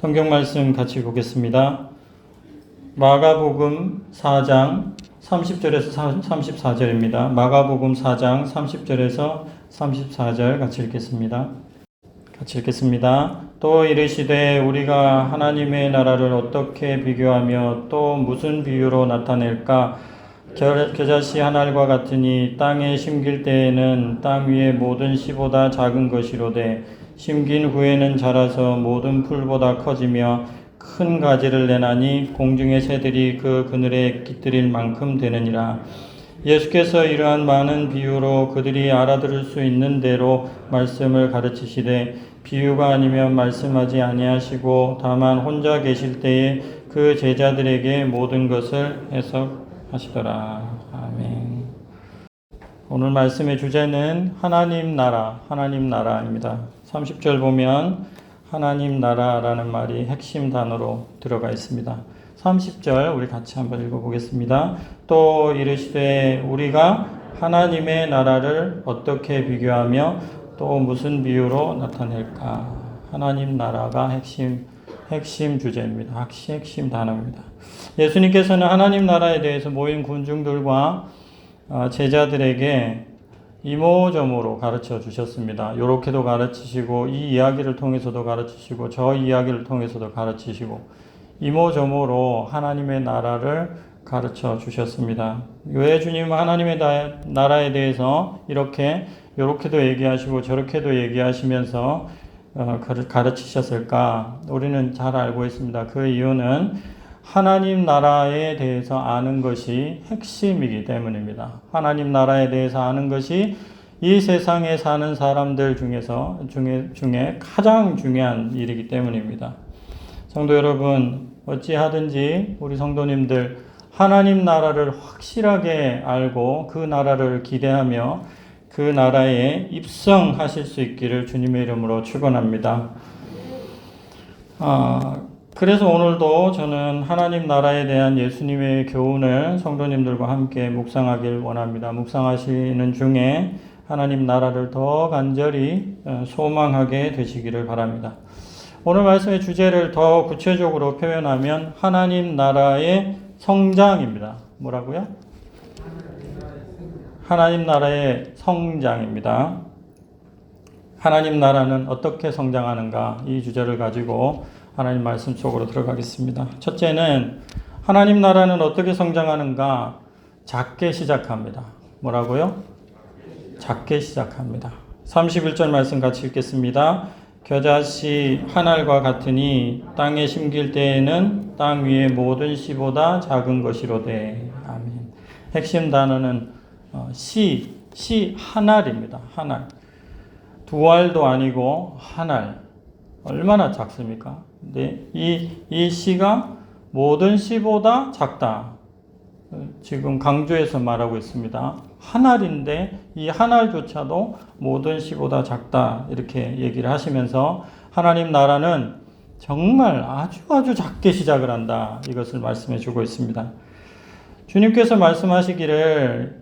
성경 말씀 같이 보겠습니다. 마가복음 4장 30절에서 34절입니다. 마가복음 4장 30절에서 34절 같이 읽겠습니다. 또 이르시되 우리가 하나님의 나라를 어떻게 비교하며 또 무슨 비유로 나타낼까? 겨자씨 한 알과 같으니 땅에 심길 때에는 땅 위의 모든 씨보다 작은 것이로되 심긴 후에는 자라서 모든 풀보다 커지며 큰 가지를 내나니 공중의 새들이 그 그늘에 깃들일 만큼 되느니라. 예수께서 이러한 많은 비유로 그들이 알아들을 수 있는 대로 말씀을 가르치시되 비유가 아니면 말씀하지 아니하시고 다만 혼자 계실 때에 그 제자들에게 모든 것을 해석하시더라. 아멘. 오늘 말씀의 주제는 하나님 나라입니다. 30절 보면 하나님 나라라는 말이 핵심 단어로 들어가 있습니다. 30절 우리 같이 한번 읽어보겠습니다. 또 이르시되 우리가 하나님의 나라를 어떻게 비교하며 또 무슨 비유로 나타낼까? 하나님 나라가 핵심 주제입니다. 핵심 단어입니다. 예수님께서는 하나님 나라에 대해서 모인 군중들과 제자들에게 이모저모로 가르쳐 주셨습니다. 요렇게도 가르치시고 이 이야기를 통해서도 가르치시고 저 이야기를 통해서도 가르치시고 이모저모로 하나님의 나라를 가르쳐 주셨습니다. 왜 주님은 하나님의 나라에 대해서 요렇게도 얘기하시고 저렇게도 얘기하시면서 가르치셨을까? 우리는 잘 알고 있습니다. 그 이유는 하나님 나라에 대해서 아는 것이 핵심이기 때문입니다. 하나님 나라에 대해서 아는 것이 이 세상에 사는 사람들 중에 가장 중요한 일이기 때문입니다. 성도 여러분, 어찌하든지 우리 성도님들 하나님 나라를 확실하게 알고 그 나라를 기대하며 그 나라에 입성하실 수 있기를 주님의 이름으로 축원합니다. 그래서 오늘도 저는 하나님 나라에 대한 예수님의 교훈을 성도님들과 함께 묵상하길 원합니다. 묵상하시는 중에 하나님 나라를 더 간절히 소망하게 되시기를 바랍니다. 오늘 말씀의 주제를 더 구체적으로 표현하면 하나님 나라의 성장입니다. 뭐라고요? 하나님 나라의 성장입니다. 하나님 나라는 어떻게 성장하는가? 이 주제를 가지고 하나님 말씀 속으로 들어가겠습니다. 첫째는 하나님 나라는 어떻게 성장하는가? 작게 시작합니다. 뭐라고요? 작게 시작합니다. 31절 말씀 같이 읽겠습니다. 겨자씨 한 알과 같으니 땅에 심길 때에는 땅 위의 모든 씨보다 작은 것이로되. 아멘. 핵심 단어는 씨 한 알입니다. 한 알. 두 알도 아니고 한 알. 얼마나 작습니까? 근데 이 씨가 모든 씨보다 작다. 지금 강조해서 말하고 있습니다. 한 알인데 이 한 알조차도 모든 씨보다 작다. 이렇게 얘기를 하시면서 하나님 나라는 정말 아주 작게 시작을 한다. 이것을 말씀해 주고 있습니다. 주님께서 말씀하시기를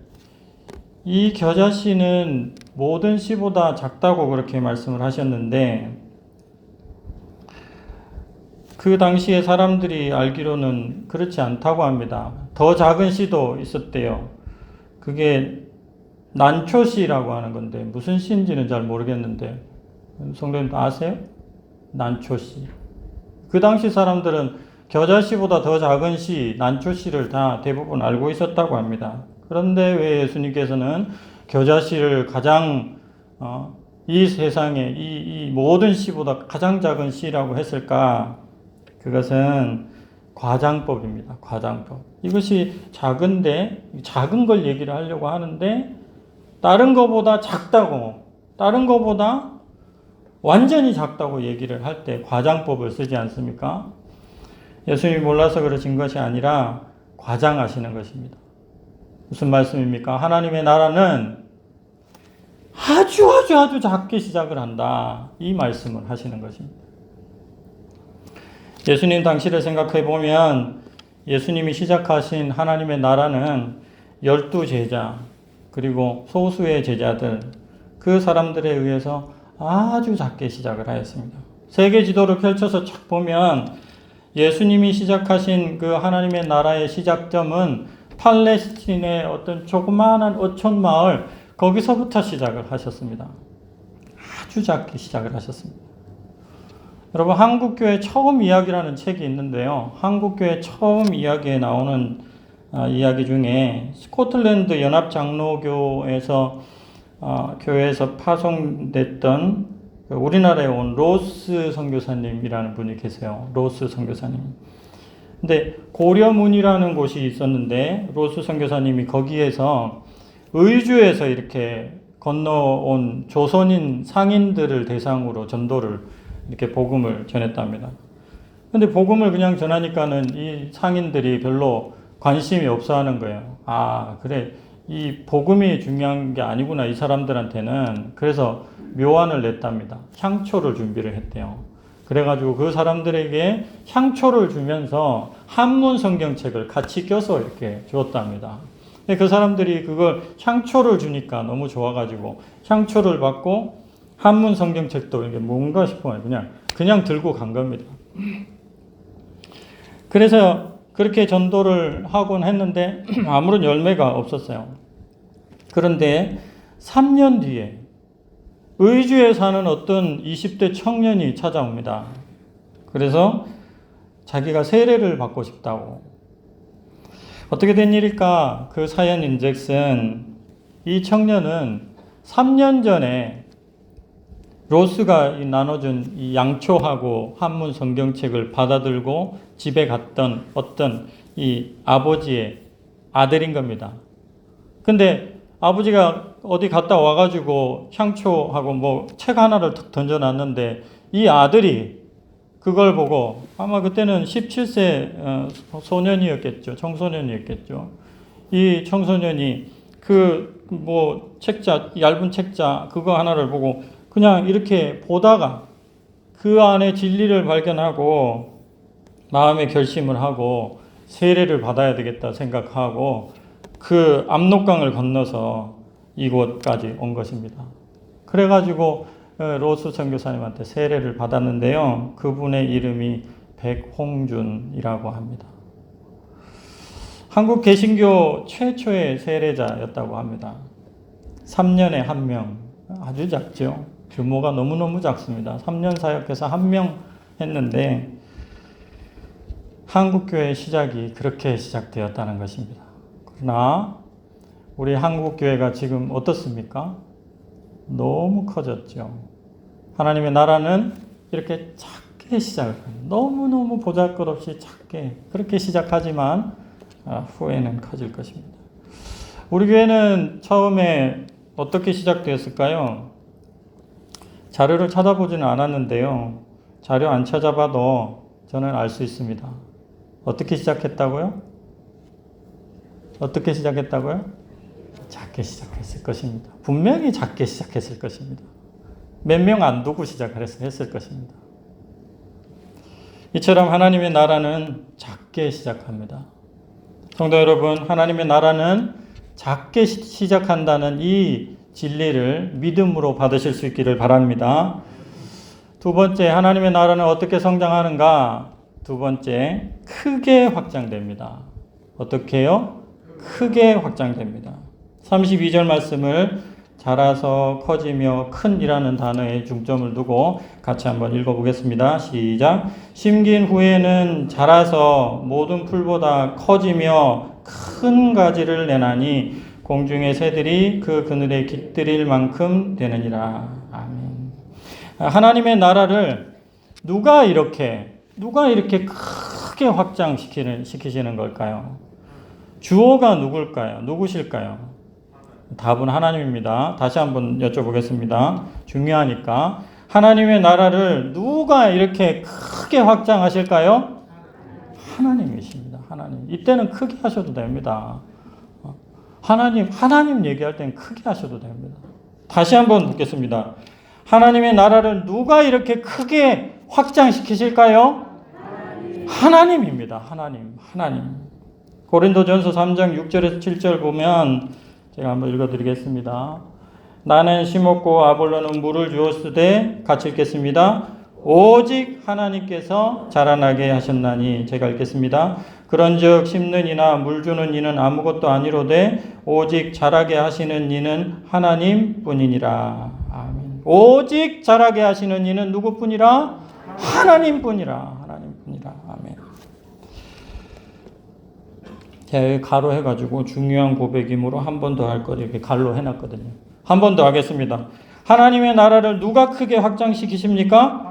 이 겨자씨는 모든 씨보다 작다고 그렇게 말씀을 하셨는데 그 당시에 사람들이 알기로는 그렇지 않다고 합니다. 더 작은 씨도 있었대요. 그게 난초씨라고 하는 건데 무슨 씨인지는 잘 모르겠는데 성도님 아세요? 난초씨. 그 당시 사람들은 겨자씨보다 더 작은 씨, 난초씨를 다 대부분 알고 있었다고 합니다. 그런데 왜 예수님께서는 겨자씨를 가장 이 세상에 이 모든 씨보다 가장 작은 씨라고 했을까? 그것은 과장법입니다. 과장법. 이것이 작은데 작은 걸 얘기를 하려고 하는데 다른 것보다 작다고, 다른 것보다 완전히 작다고 얘기를 할 때 과장법을 쓰지 않습니까? 예수님이 몰라서 그러신 것이 아니라 과장하시는 것입니다. 무슨 말씀입니까? 하나님의 나라는 아주 작게 시작을 한다. 이 말씀을 하시는 것입니다. 예수님 당시를 생각해 보면 예수님이 시작하신 하나님의 나라는 12제자 그리고 소수의 제자들 그 사람들에 의해서 아주 작게 시작을 하였습니다. 세계 지도를 펼쳐서 쫙 보면 예수님이 시작하신 그 하나님의 나라의 시작점은 팔레스틴의 어떤 조그마한 어촌 마을, 거기서부터 시작을 하셨습니다. 아주 작게 시작을 하셨습니다. 여러분, 한국교회 처음 이야기라는 책이 있는데요. 한국교회 처음 이야기에 나오는 이야기 중에 스코틀랜드 연합장로교에서 교회에서 파송됐던 우리나라에 온 로스 선교사님이라는 분이 계세요. 로스 선교사님. 근데 고려문이라는 곳이 있었는데 로스 선교사님이 거기에서 의주에서 이렇게 건너온 조선인 상인들을 대상으로 전도를 이렇게 복음을 전했답니다. 근데 복음을 그냥 전하니까는 이 상인들이 별로 관심이 없어 하는 거예요. 아, 그래. 이 복음이 중요한 게 아니구나, 이 사람들한테는. 그래서 묘안을 냈답니다. 향초를 준비를 했대요. 그래가지고 그 사람들에게 향초를 주면서 한문 성경책을 같이 껴서 이렇게 주었답니다. 근데 그 사람들이 그걸 향초를 주니까 너무 좋아가지고 향초를 받고 한문 성경책도 이게 뭔가 싶어요. 그냥 들고 간 겁니다. 그래서 그렇게 전도를 하곤 했는데 아무런 열매가 없었어요. 그런데 3년 뒤에 의주에 사는 어떤 20대 청년이 찾아옵니다. 그래서 자기가 세례를 받고 싶다고. 어떻게 된 일일까? 그 사연인즉슨 이 청년은 3년 전에 로스가 나눠준 이 양초하고 한문 성경책을 받아들고 집에 갔던 어떤 이 아버지의 아들인 겁니다. 근데 아버지가 어디 갔다 와가지고 향초하고 뭐 책 하나를 툭 던져놨는데 이 아들이 그걸 보고 아마 그때는 17세 소년이었겠죠. 청소년이었겠죠. 이 청소년이 그 뭐 책자, 얇은 책자 그거 하나를 보고 그냥 이렇게 보다가 그 안에 진리를 발견하고 마음의 결심을 하고 세례를 받아야 되겠다 생각하고 그 압록강을 건너서 이곳까지 온 것입니다. 그래가지고 로스 선교사님한테 세례를 받았는데요. 그분의 이름이 백홍준이라고 합니다. 한국 개신교 최초의 세례자였다고 합니다. 3년에 1명. 아주 작죠. 규모가 너무너무 작습니다. 3년 사역해서 1명 했는데 한국교회의 시작이 그렇게 시작되었다는 것입니다. 그러나 우리 한국교회가 지금 어떻습니까? 너무 커졌죠. 하나님의 나라는 이렇게 작게 시작을 합니다. 너무너무 보잘것없이 작게 그렇게 시작하지만 후에는 커질 것입니다. 우리 교회는 처음에 어떻게 시작되었을까요? 자료를 찾아보지는 않았는데요. 자료 안 찾아봐도 저는 알 수 있습니다. 어떻게 시작했다고요? 어떻게 시작했다고요? 작게 시작했을 것입니다. 분명히 작게 시작했을 것입니다. 몇 명 안 두고 시작을 했을 것입니다. 이처럼 하나님의 나라는 작게 시작합니다. 성도 여러분, 하나님의 나라는 작게 시작한다는 이 진리를 믿음으로 받으실 수 있기를 바랍니다. 두 번째, 하나님의 나라는 어떻게 성장하는가? 두 번째, 크게 확장됩니다. 어떻게 해요? 크게 확장됩니다. 32절 말씀을 자라서 커지며 큰이라는 단어에 중점을 두고 같이 한번 읽어보겠습니다. 시작. 심긴 후에는 자라서 모든 풀보다 커지며 큰 가지를 내나니 공중의 새들이 그 그늘에 깃들일 만큼 되느니라. 아멘. 하나님의 나라를 누가 이렇게 크게 확장시키시는 걸까요? 주어가 누굴까요? 누구실까요? 답은 하나님입니다. 다시 한번 여쭤보겠습니다. 중요하니까. 하나님의 나라를 누가 이렇게 크게 확장하실까요? 하나님이십니다. 하나님. 이때는 크게 하셔도 됩니다. 하나님 얘기할 때는 크게 하셔도 됩니다. 다시 한번 묻겠습니다. 하나님의 나라를 누가 이렇게 크게 확장시키실까요? 하나님입니다. 하나님. 고린도전서 3장 6절에서 7절 보면 제가 한번 읽어드리겠습니다. 나는 심었고 아볼로는 물을 주었으되 같이 읽겠습니다. 오직 하나님께서 자라나게 하셨나니. 제가 읽겠습니다. 그런즉 심는 이나 물 주는 이는 아무것도 아니로되 오직 자라게 하시는 이는 하나님뿐이니라. 아멘. 오직 자라게 하시는 이는 누구뿐이라? 하나님뿐이라. 하나님뿐이라. 아멘. 제가 가로 해가지고 중요한 고백이므로 한 번 더 할 거 이렇게 갈로 해놨거든요. 한 번 더 하겠습니다. 하나님의 나라를 누가 크게 확장시키십니까?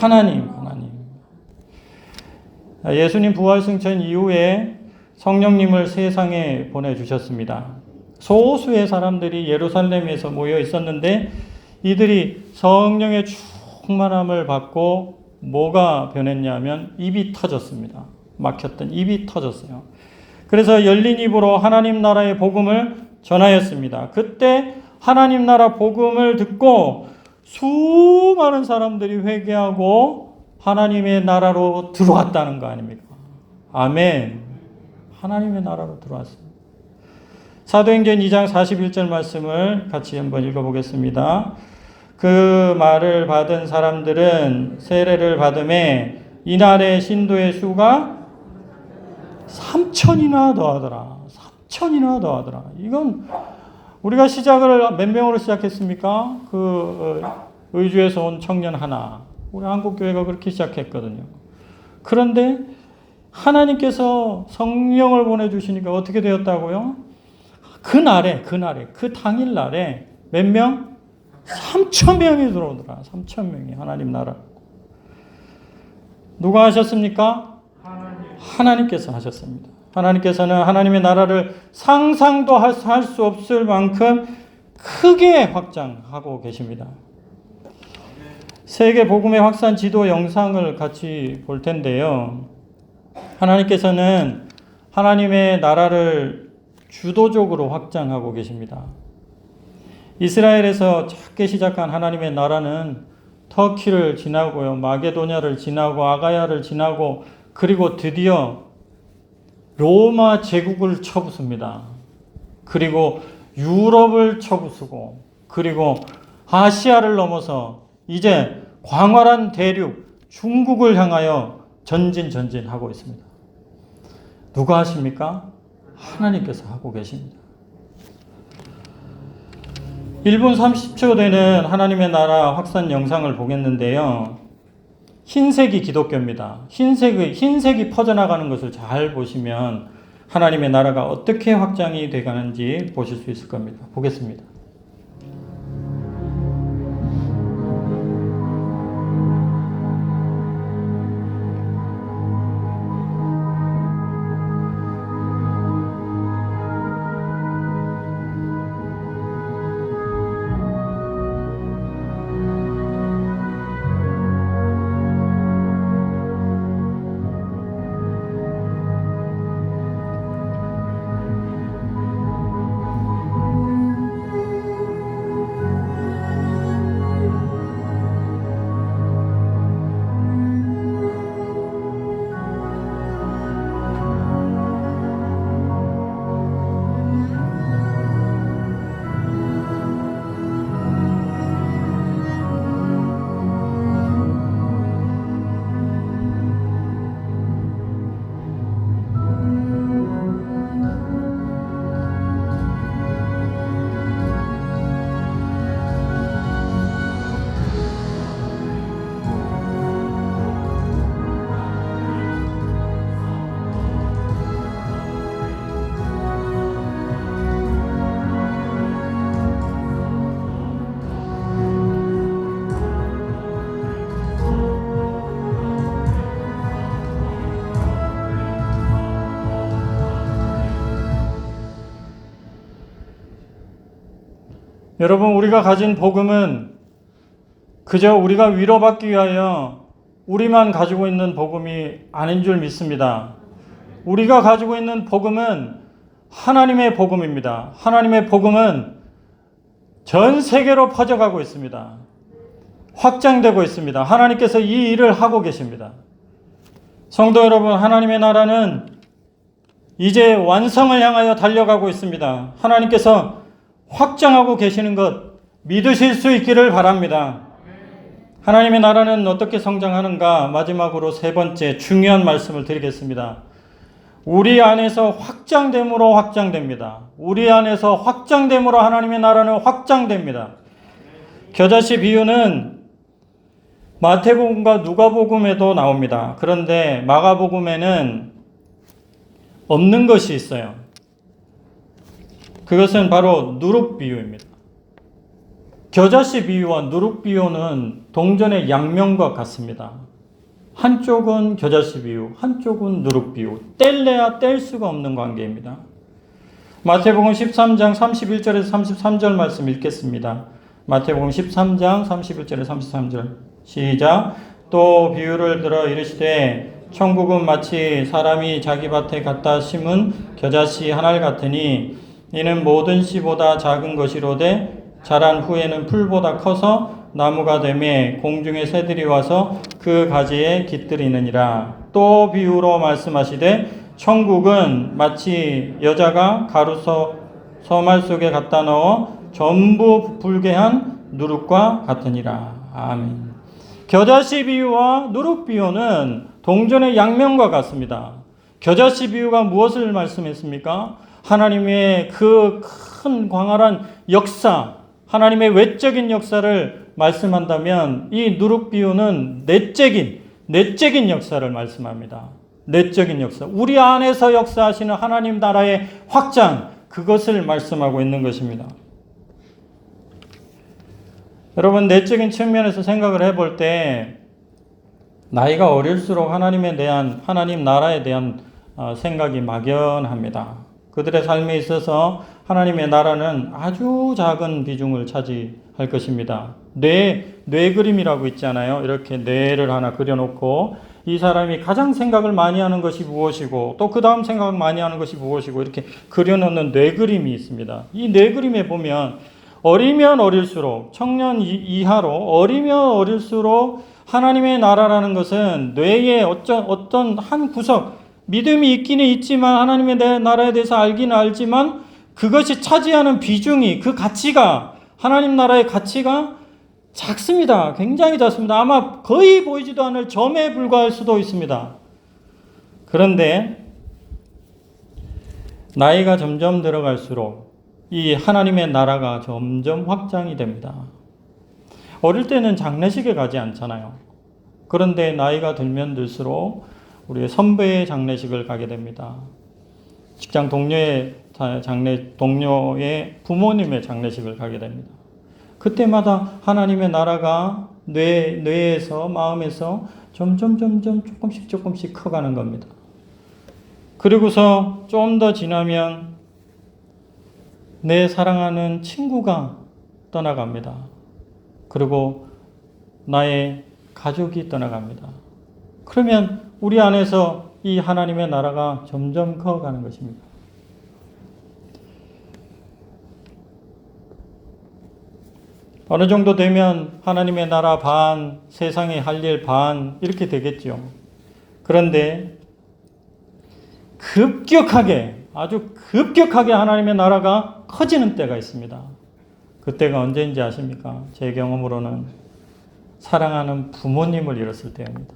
하나님. 예수님 부활 승천 이후에 성령님을 세상에 보내주셨습니다. 소수의 사람들이 예루살렘에서 모여 있었는데 이들이 성령의 충만함을 받고 뭐가 변했냐면 입이 터졌습니다. 막혔던 입이 터졌어요. 그래서 열린 입으로 하나님 나라의 복음을 전하였습니다. 그때 하나님 나라 복음을 듣고 수많은 사람들이 회개하고 하나님의 나라로 들어왔다는 거 아닙니까? 아멘. 하나님의 나라로 들어왔습니다. 사도행전 2장 41절 말씀을 같이 한번 읽어보겠습니다. 그 말을 받은 사람들은 세례를 받음에 이날의 신도의 수가 3,000이나 더하더라. 3,000이나 더하더라. 이건 우리가 시작을 몇 명으로 시작했습니까? 의주에서 온 청년 하나. 우리 한국교회가 그렇게 시작했거든요. 그런데 하나님께서 성령을 보내주시니까 어떻게 되었다고요? 그 당일날에 몇 명? 3,000명이 들어오더라. 3,000명이 하나님 나라. 누가 하셨습니까? 하나님께서 하셨습니다. 하나님께서는 하나님의 나라를 상상도 할 수 없을 만큼 크게 확장하고 계십니다. 세계 복음의 확산 지도 영상을 같이 볼 텐데요. 하나님께서는 하나님의 나라를 주도적으로 확장하고 계십니다. 이스라엘에서 작게 시작한 하나님의 나라는 터키를 지나고요, 마게도냐를 지나고 아가야를 지나고 그리고 드디어 로마 제국을 쳐부숩니다. 그리고 유럽을 쳐부수고 그리고 아시아를 넘어서 이제 광활한 대륙 중국을 향하여 전진하고 있습니다. 누가 하십니까? 하나님께서 하고 계십니다. 1분 30초 되는 하나님의 나라 확산 영상을 보겠는데요. 흰색이 기독교입니다. 흰색이 퍼져나가는 것을 잘 보시면 하나님의 나라가 어떻게 확장이 되가는지 보실 수 있을 겁니다. 보겠습니다. 여러분, 우리가 가진 복음은 그저 우리가 위로받기 위하여 우리만 가지고 있는 복음이 아닌 줄 믿습니다. 우리가 가지고 있는 복음은 하나님의 복음입니다. 하나님의 복음은 전 세계로 퍼져가고 있습니다. 확장되고 있습니다. 하나님께서 이 일을 하고 계십니다. 성도 여러분, 하나님의 나라는 이제 완성을 향하여 달려가고 있습니다. 하나님께서 확장하고 계시는 것 믿으실 수 있기를 바랍니다. 하나님의 나라는 어떻게 성장하는가? 마지막으로 세 번째 중요한 말씀을 드리겠습니다. 우리 안에서 확장됨으로 확장됩니다. 우리 안에서 확장됨으로 하나님의 나라는 확장됩니다. 겨자씨 비유는 마태복음과 누가복음에도 나옵니다. 그런데 마가복음에는 없는 것이 있어요. 그것은 바로 누룩 비유입니다. 겨자씨 비유와 누룩 비유는 동전의 양면과 같습니다. 한쪽은 겨자씨 비유, 한쪽은 누룩 비유. 뗄래야 뗄 수가 없는 관계입니다. 마태복음 13장 31절에서 33절 말씀 읽겠습니다. 마태복음 13장 31절에서 33절 시작. 또 비유를 들어 이르시되 천국은 마치 사람이 자기 밭에 갖다 심은 겨자씨 한 알 같으니 이는 모든 씨보다 작은 것이로되 자란 후에는 풀보다 커서 나무가 되매 공중의 새들이 와서 그 가지에 깃들이느니라. 또 비유로 말씀하시되 천국은 마치 여자가 가루서 서말 속에 갖다 넣어 전부 부풀게 한 누룩과 같으니라. 아멘. 겨자씨 비유와 누룩 비유는 동전의 양면과 같습니다. 겨자씨 비유가 무엇을 말씀했습니까? 하나님의 그 큰 광활한 역사, 하나님의 외적인 역사를 말씀한다면 이 누룩 비유는 내적인 역사를 말씀합니다. 내적인 역사. 우리 안에서 역사하시는 하나님 나라의 확장, 그것을 말씀하고 있는 것입니다. 여러분, 내적인 측면에서 생각을 해볼 때 나이가 어릴수록 하나님 나라에 대한 생각이 막연합니다. 그들의 삶에 있어서 하나님의 나라는 아주 작은 비중을 차지할 것입니다. 뇌 그림이라고 있잖아요. 이렇게 뇌를 하나 그려놓고 이 사람이 가장 생각을 많이 하는 것이 무엇이고 또 그 다음 생각을 많이 하는 것이 무엇이고 이렇게 그려놓는 뇌 그림이 있습니다. 이 뇌 그림에 보면 어리면 어릴수록 청년 이하로 어리면 어릴수록 하나님의 나라라는 것은 뇌의 어떤 한 구석, 믿음이 있기는 있지만 하나님의 나라에 대해서 알기는 알지만 그것이 차지하는 비중이, 그 가치가, 하나님 나라의 가치가 작습니다. 굉장히 작습니다. 아마 거의 보이지도 않을 점에 불과할 수도 있습니다. 그런데 나이가 점점 들어갈수록 이 하나님의 나라가 점점 확장이 됩니다. 어릴 때는 장례식에 가지 않잖아요. 그런데 나이가 들면 들수록 우리의 선배의 장례식을 가게 됩니다. 직장 동료의 부모님의 장례식을 가게 됩니다. 그때마다 하나님의 나라가 뇌에서, 마음에서 점점 조금씩 커가는 겁니다. 그리고서 좀 더 지나면 내 사랑하는 친구가 떠나갑니다. 그리고 나의 가족이 떠나갑니다. 그러면 우리 안에서 이 하나님의 나라가 점점 커가는 것입니다. 어느 정도 되면 하나님의 나라 반, 세상에 할 일 반 이렇게 되겠죠. 그런데 아주 급격하게 하나님의 나라가 커지는 때가 있습니다. 그때가 언제인지 아십니까? 제 경험으로는 사랑하는 부모님을 잃었을 때입니다.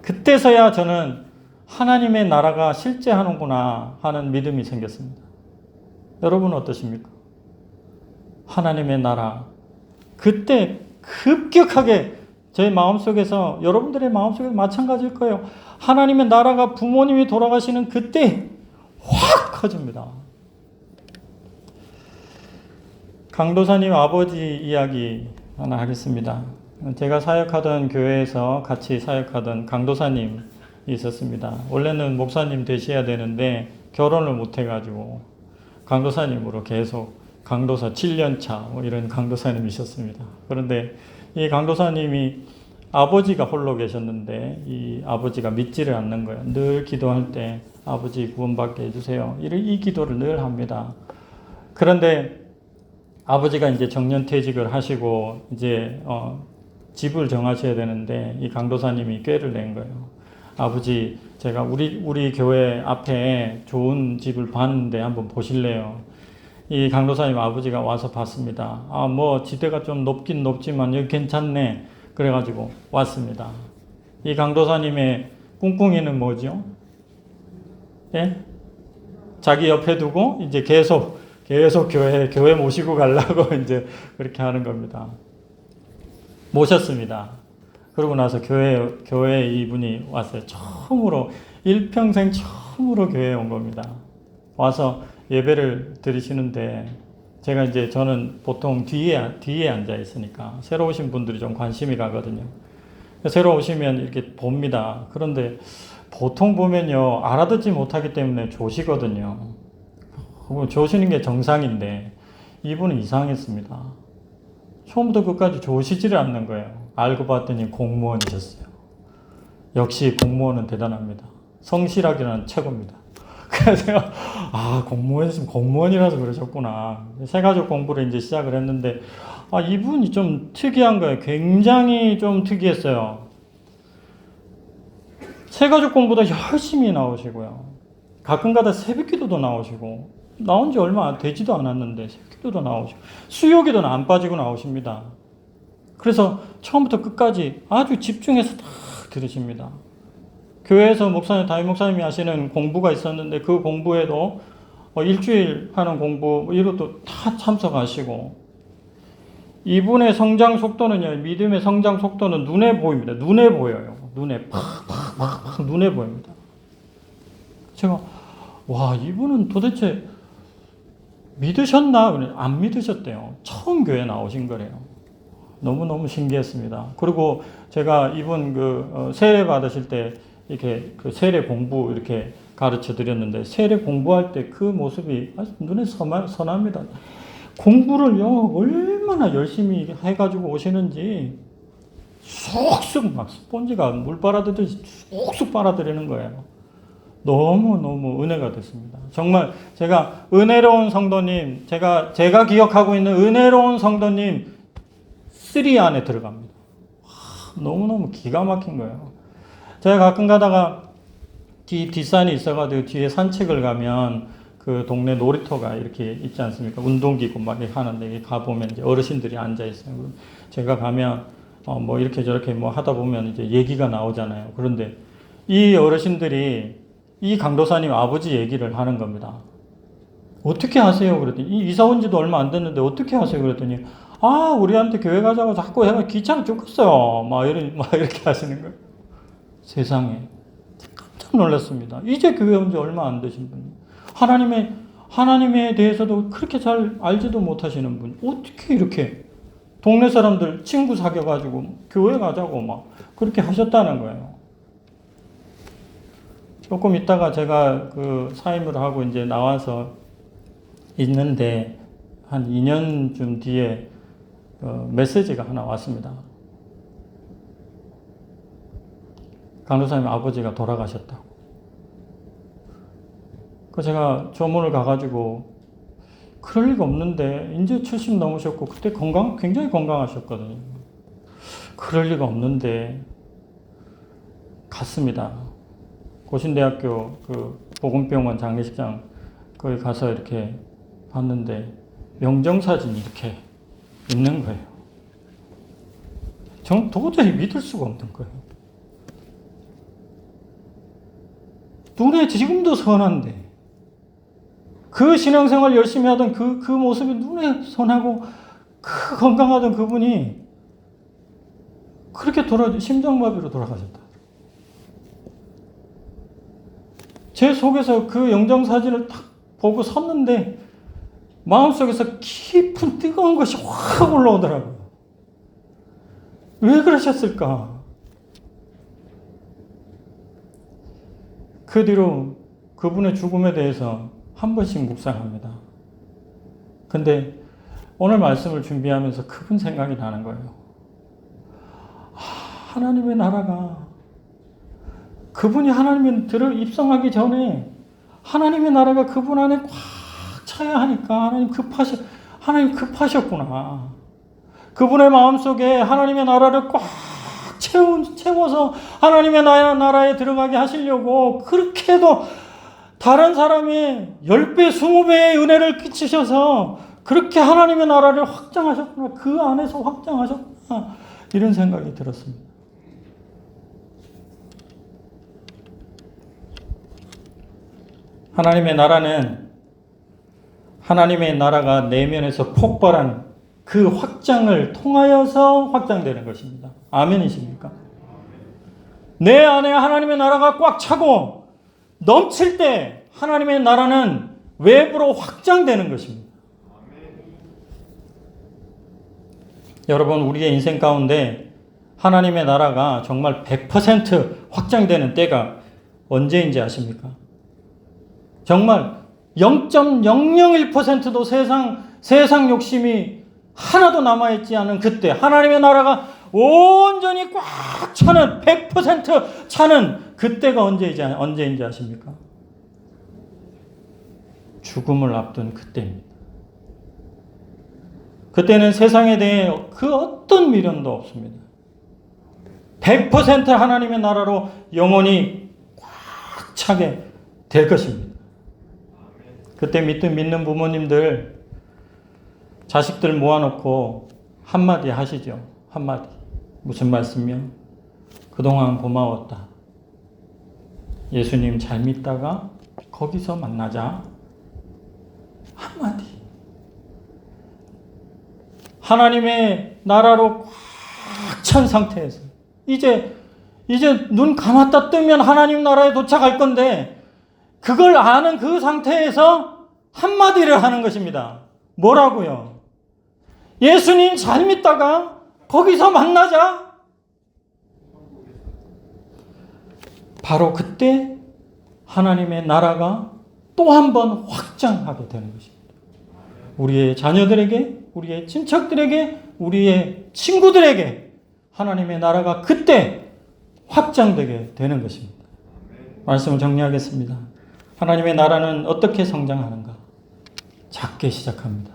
그때서야 저는 하나님의 나라가 실제하는구나 하는 믿음이 생겼습니다. 여러분은 어떠십니까? 하나님의 나라. 그때 급격하게 제 마음속에서, 여러분들의 마음속에서 마찬가지일 거예요. 하나님의 나라가 부모님이 돌아가시는 그때 확 커집니다. 강도사님 아버지 이야기 하나 하겠습니다. 제가 사역하던 교회에서 같이 사역하던 강도사님이 있었습니다. 원래는 목사님 되셔야 되는데 결혼을 못 해가지고 강도사님으로 계속 강도사 7년차 이런 강도사님이셨습니다. 그런데 이 강도사님이 아버지가 홀로 계셨는데 이 아버지가 믿지를 않는 거예요. 늘 기도할 때 아버지 구원받게 해주세요. 이 기도를 늘 합니다. 그런데 아버지가 이제 정년퇴직을 하시고 이제 집을 정하셔야 되는데 이 강도사님이 꾀를 낸 거예요. 아버지, 제가 우리 교회 앞에 좋은 집을 봤는데 한번 보실래요? 이 강도사님 아버지가 와서 봤습니다. 뭐 지대가 좀 높긴 높지만 여기 괜찮네. 그래가지고 왔습니다. 이 강도사님의 꿍꿍이는 뭐죠? 예? 자기 옆에 두고 이제 계속 교회 모시고 가려고 이제 그렇게 하는 겁니다. 모셨습니다. 그러고 나서 교회에 이분이 왔어요. 일평생 처음으로 교회에 온 겁니다. 와서 예배를 드리시는데, 저는 보통 뒤에 앉아 있으니까, 새로 오신 분들이 좀 관심이 가거든요. 새로 오시면 이렇게 봅니다. 그런데 보통 보면요, 알아듣지 못하기 때문에 조시거든요. 조시는 게 정상인데, 이분은 이상했습니다. 처음부터 끝까지 조시지를 않는 거예요. 알고 봤더니 공무원이셨어요. 역시 공무원은 대단합니다. 성실하기는 최고입니다. 그래서 제가, 공무원이라서 그러셨구나. 새가족 공부를 이제 시작을 했는데, 이분이 좀 특이한 거예요. 굉장히 좀 특이했어요. 새가족 공부도 열심히 나오시고요. 가끔가다 새벽기도도 나오시고, 나온 지 얼마 되지도 않았는데 새벽기도도 나오시고, 수요기도는 안 빠지고 나오십니다. 그래서 처음부터 끝까지 아주 집중해서 다 들으십니다. 교회에서 담임 목사님이 하시는 공부가 있었는데, 그 공부에도 일주일 하는 공부 이것도 다 참석하시고, 이분의 성장 속도는요, 믿음의 성장 속도는 눈에 보입니다. 눈에 보여요. 눈에 팍 눈에 보입니다. 제가 이분은 도대체 믿으셨나? 안 믿으셨대요. 처음 교회 나오신 거래요. 너무너무 신기했습니다. 그리고 제가 이분 세례 받으실 때 이렇게 세례 공부 이렇게 가르쳐 드렸는데, 세례 공부할 때 그 모습이 아주 눈에 선합니다. 공부를요, 얼마나 열심히 해가지고 오시는지 쑥쑥 막 스폰지가 물 빨아들듯이 쑥쑥 빨아들이는 거예요. 너무너무 은혜가 됐습니다. 정말 제가 은혜로운 성도님, 제가 기억하고 있는 은혜로운 성도님 3 안에 들어갑니다. 너무너무 기가 막힌 거예요. 제가 가끔 가다가 뒷산이 있어가지고 뒤에 산책을 가면 그 동네 놀이터가 이렇게 있지 않습니까? 운동기구 막 이렇게 하는데, 가보면 이제 어르신들이 앉아있어요. 제가 가면 뭐 이렇게 저렇게 뭐 하다 보면 이제 얘기가 나오잖아요. 그런데 이 어르신들이 이 강도사님 아버지 얘기를 하는 겁니다. 어떻게 하세요? 그랬더니, 이사 온 지도 얼마 안 됐는데 어떻게 하세요? 그랬더니, 우리한테 교회 가자고 자꾸 해가 귀찮아 죽겠어요. 막 이렇게 하시는 거예요. 세상에. 깜짝 놀랐습니다. 이제 교회 온 지 얼마 안 되신 분이. 하나님에 대해서도 그렇게 잘 알지도 못하시는 분이 어떻게 이렇게 동네 사람들 친구 사귀어가지고 교회 가자고 막 그렇게 하셨다는 거예요. 조금 있다가 제가 사임을 하고 이제 나와서 있는데, 한 2년쯤 뒤에 메시지가 하나 왔습니다. 강도사님 아버지가 돌아가셨다고. 제가 조문을 가가지고, 그럴 리가 없는데, 이제 70 넘으셨고, 그때 굉장히 건강하셨거든요. 그럴 리가 없는데, 갔습니다. 고신대학교 보건병원 장례식장, 거기 가서 이렇게 봤는데, 명정사진이 이렇게 있는 거예요. 도저히 믿을 수가 없는 거예요. 눈에 지금도 선한데, 그 신앙생활 열심히 하던 그 모습이 눈에 선하고 건강하던 그분이 그렇게 심장마비로 돌아가셨다. 제 속에서 그 영정사진을 딱 보고 섰는데 마음속에서 깊은 뜨거운 것이 확 올라오더라고요. 왜 그러셨을까? 그 뒤로 그분의 죽음에 대해서 한 번씩 묵상합니다. 근데 오늘 말씀을 준비하면서 그분 생각이 나는 거예요. 하나님의 나라가, 그분이 하나님에 입성하기 전에 하나님의 나라가 그분 안에 꽉 차야 하니까 하나님 급하셨구나. 그분의 마음속에 하나님의 나라를 꽉 채워서 하나님의 나라에 들어가게 하시려고 그렇게도 다른 사람의 10배, 20배의 은혜를 끼치셔서 그렇게 하나님의 나라를 확장하셨구나. 그 안에서 확장하셨구나. 이런 생각이 들었습니다. 하나님의 나라는 하나님의 나라가 내면에서 폭발한 그 확장을 통하여서 확장되는 것입니다. 아멘이십니까? 내 안에 하나님의 나라가 꽉 차고 넘칠 때 하나님의 나라는 외부로 확장되는 것입니다. 여러분, 우리의 인생 가운데 하나님의 나라가 정말 100% 확장되는 때가 언제인지 아십니까? 정말 0.001%도 세상 욕심이 하나도 남아있지 않은 그때 하나님의 나라가 온전히 꽉 차는 100% 차는 그때가 언제인지 아십니까? 죽음을 앞둔 그때입니다. 그때는 세상에 대해 그 어떤 미련도 없습니다. 100% 하나님의 나라로 영원히 꽉 차게 될 것입니다. 그때 믿는 부모님들 자식들 모아놓고 한마디 하시죠. 한마디. 무슨 말씀이요? 그동안 고마웠다. 예수님 잘 믿다가 거기서 만나자. 한마디. 하나님의 나라로 꽉 찬 상태에서 이제 눈 감았다 뜨면 하나님 나라에 도착할 건데 그걸 아는 그 상태에서 한마디를 하는 것입니다. 뭐라고요? 예수님 잘 믿다가 거기서 만나자. 바로 그때 하나님의 나라가 또 한 번 확장하게 되는 것입니다. 우리의 자녀들에게, 우리의 친척들에게, 우리의 친구들에게 하나님의 나라가 그때 확장되게 되는 것입니다. 말씀을 정리하겠습니다. 하나님의 나라는 어떻게 성장하는가? 작게 시작합니다.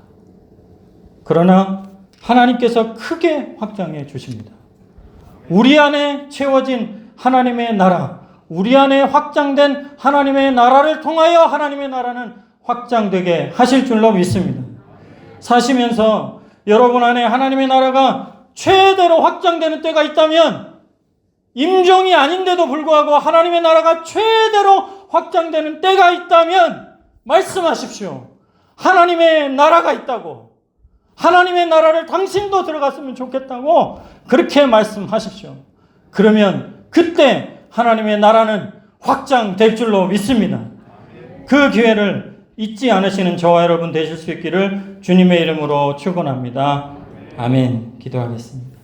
그러나 하나님께서 크게 확장해 주십니다. 우리 안에 채워진 하나님의 나라, 우리 안에 확장된 하나님의 나라를 통하여 하나님의 나라는 확장되게 하실 줄로 믿습니다. 사시면서 여러분 안에 하나님의 나라가 최대로 확장되는 때가 있다면 임종이 아닌데도 불구하고 하나님의 나라가 최대로 확장되는 때가 있다면 말씀하십시오. 하나님의 나라가 있다고. 하나님의 나라를 당신도 들어갔으면 좋겠다고 그렇게 말씀하십시오. 그러면 그때 하나님의 나라는 확장될 줄로 믿습니다. 그 기회를 잊지 않으시는 저와 여러분 되실 수 있기를 주님의 이름으로 축원합니다. 아멘. 기도하겠습니다.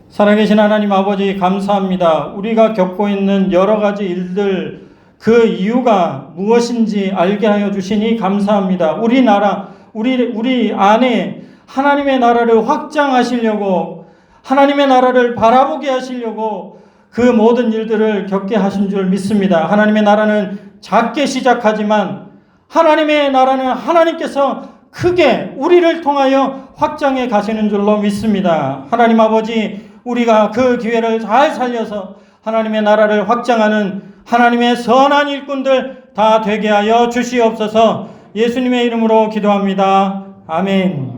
살아계신 하나님 아버지 감사합니다. 우리가 겪고 있는 여러 가지 일들 그 이유가 무엇인지 알게 하여 주시니 감사합니다. 우리 안에 하나님의 나라를 확장하시려고 하나님의 나라를 바라보게 하시려고 그 모든 일들을 겪게 하신 줄 믿습니다. 하나님의 나라는 작게 시작하지만 하나님의 나라는 하나님께서 크게 우리를 통하여 확장해 가시는 줄로 믿습니다. 하나님 아버지, 우리가 그 기회를 잘 살려서 하나님의 나라를 확장하는 하나님의 선한 일꾼들 다 되게 하여 주시옵소서. 예수님의 이름으로 기도합니다. 아멘.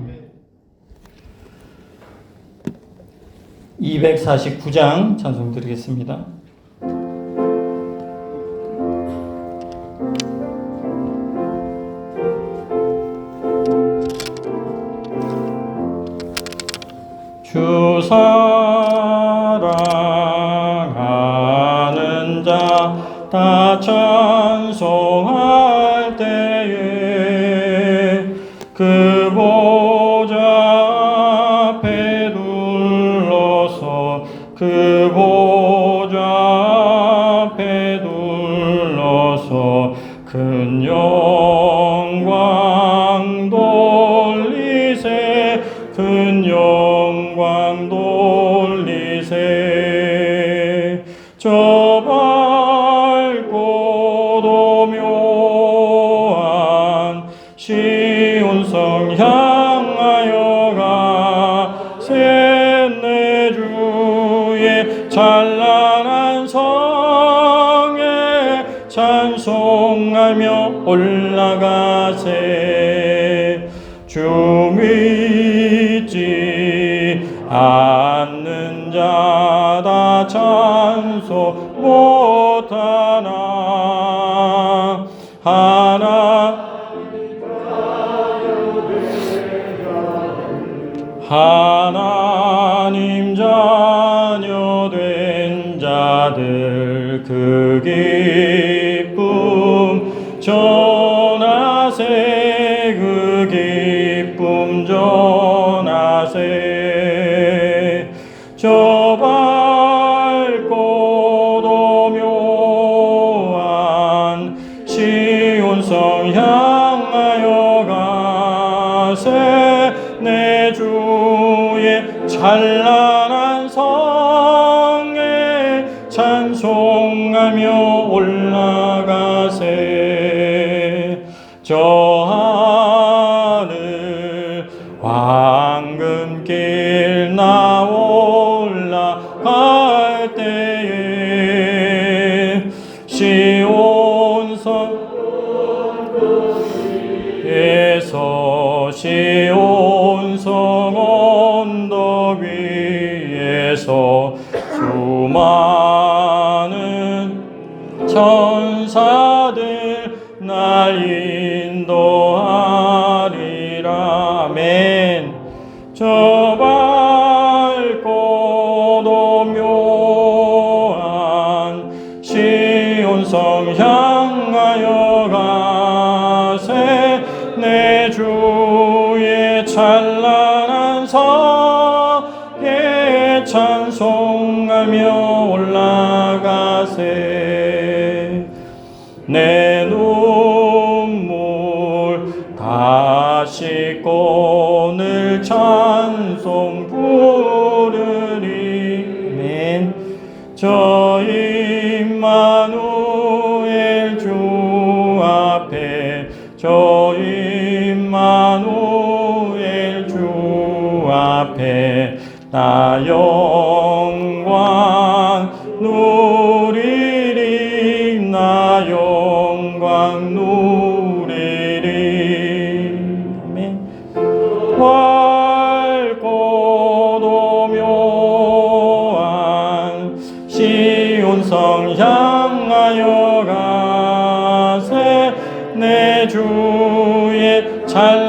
249장 찬송 드리겠습니다. 주 사랑하는 자 다 찬송할 때에 그 보좌 앞에 둘러서 그 보좌 앞에 둘러서 큰 영광 돌리세 큰 영광 돌리세 저 밝고도 묘한 시온성 향하여 가세 내 주의 찬란한 성에 찬송 올라가세. 주 믿지 않는 자다 찬송 못하나. 하나님 자녀 된 자들 그 기쁨 전하세. 그 기쁨 전하세. 저 밝고 도묘한 시온성 향하여 가세. 내 주의 찬란한 성에 찬송하며 올라가세. 저 하늘 황금길 나 올라갈 때에 시온성 언덕 위에서 수많은 천사들 날 인도하리라. 아멘. 저 밝고 도묘한 시온성 향하여 가세. 내 주의 찬란한 성에 찬송하며 올라가세. 내 눈물 다 씻고 늘 찬송 부르리. 아멘. 저 임마누엘 주 앞에 저 임마누엘 주 앞에 나 영광 누리리. 나 영광 누리리. 아멘. 밝고 도묘한 시온성 향하여 가세. 내 주의 찬